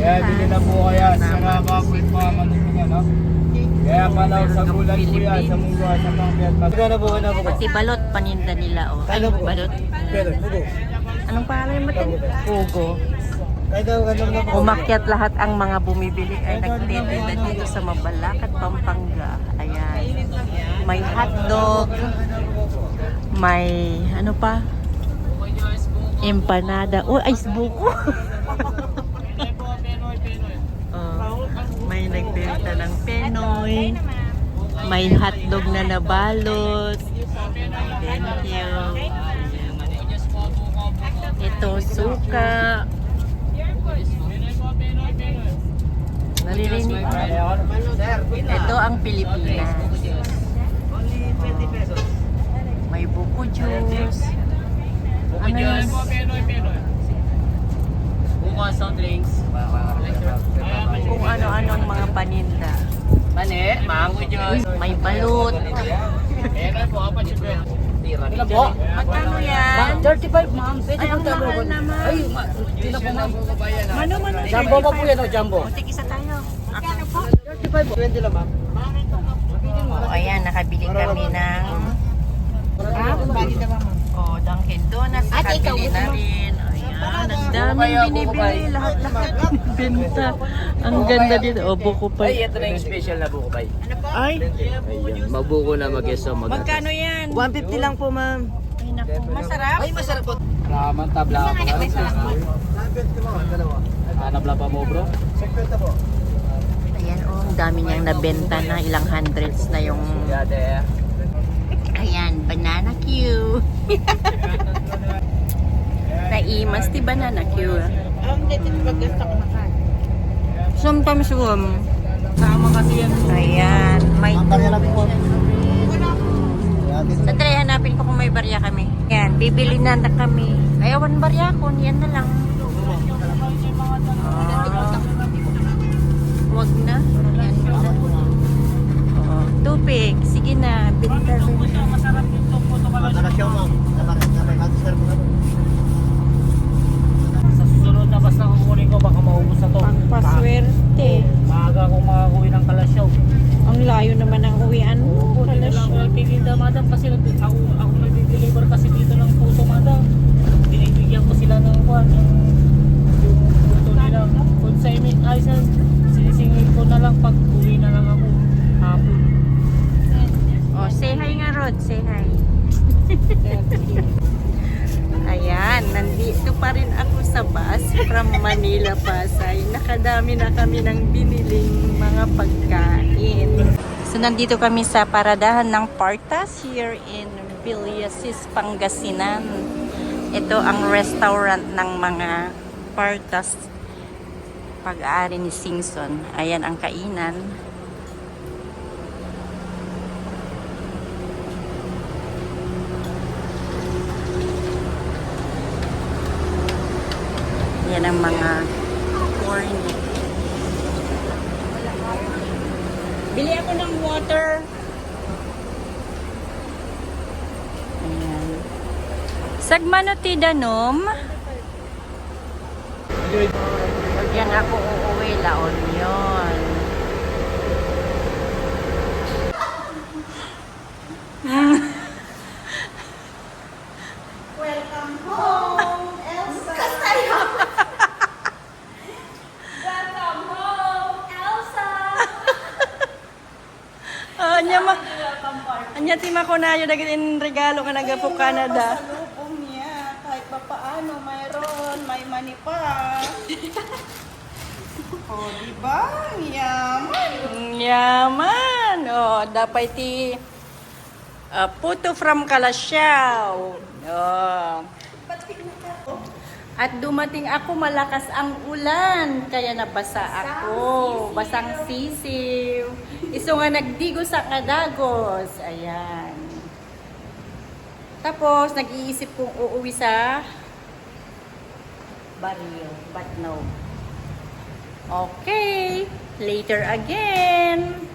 Kaya bili na po kaya sa kapoy mga manulugan, no? Kaya palaw sa gulan po yan, sa munggo, sa pangpiyat. Magkano po, ano po? Pati balot, paninda nila, oh. Ay, balot. Pero, pugo. Anong pangalan mo din? Pugo. Kaya daw, ganun na po. Umakyat lahat ang mga bumibili ay nagtitinda dito sa Mabalacat, Pampanga. Ayan. May hotdog. May ano pa? Empanada. Oh, ice buko. May nagbenta ng Penoy. May hotdog na nabalot. Thank you. Ito, suka. Naririnig. Ito ang Pilipinas. May buko juice. Ano yun? Buko soft drinks. Kung ano-anong mga paninda. Mani, mango juice. May balut. Ayan po, apat siya. Ilan po? Magkano yan? 35 ma'am. Pwede Ay, ang mahal naman. Ay, sino po ma'am? Mano. Jumbo pa po yan o, jumbo. Muntik isa tayo. Magkano po? 35 po. 20 lang ma'am. Oh, ayan, nakabili kami ng Dunkin Donuts. Nakabili na rin. Ayan, ang daming binibili. Lahat binibenta. Ang ganda dito. Oh, buko pa. Ay, ito na yung special na buko pay. Ay, Ayun, magbuko na mag-eso mag-atas. magkano yan? 150 lang po ma'am. Ay, naku, masarap. Ay, masarap po. Raman, tabla ako. Hanap lang pa mo bro? Ayan, oh, ang dami niyang nabenta na. Ilang hundreds na yung... Yade. Ayan, banana Q. Naimas ti banana Q. Sometimes Sama kasi yan. ayan, may lang po. Sandali, hanapin ko kung may barya kami. Ayan, bibili na kami. Ayawan barya ko, yan na lang. Wag na. Yan na. Oh, tubig. Sige na, binta rin. Sa susunod na basta kukunin ko, baka maubos na to. Pagpaswerte. Maaga akong makakuwi ng kalasyaw. Ang layo naman ang uwian mo. Hindi na lang ako titinda madam kasi ako nag-deliver kasi dito ng puto madam. Binibigyan ko sila ng kwan, yung puto nila. Kung sa imig, ay sinisingil ko na lang pag uwi na lang ako hapon. Oh, say hi nga, Rod. Say hi. Ayan, nandito pa rin ako sa bus from Manila, Pasay. Nakadami na kami ng biniling mga pagkain. So, nandito kami sa paradahan ng Partas here in Villasis, Pangasinan. Ito ang restaurant ng mga Partas, pag-aari ni Singson. Ayan ang kainan. Yan ang mga corn. Bili ako ng water. Ayan. Sagmano ti danom. Yan ako uuwi, laon yun. Welcome home, Elsa. Welcome home, Elsa. Anya ti makunayo dagin regalo ka nagapo Canada. Pasalubong niya, kahit pa paano, mayroon, may money pa. Oh, diba? Yaman. Yaman. Oh, dapat ti puto from Kalasyaw. Oh. At dumating ako, malakas ang ulan, kaya nabasa ako. Basang sisiw. Iso nga nagdigo sa kadagos. Ayan. Tapos, nag-iisip kong uuwi sa barrio. But no. Okay. Later again.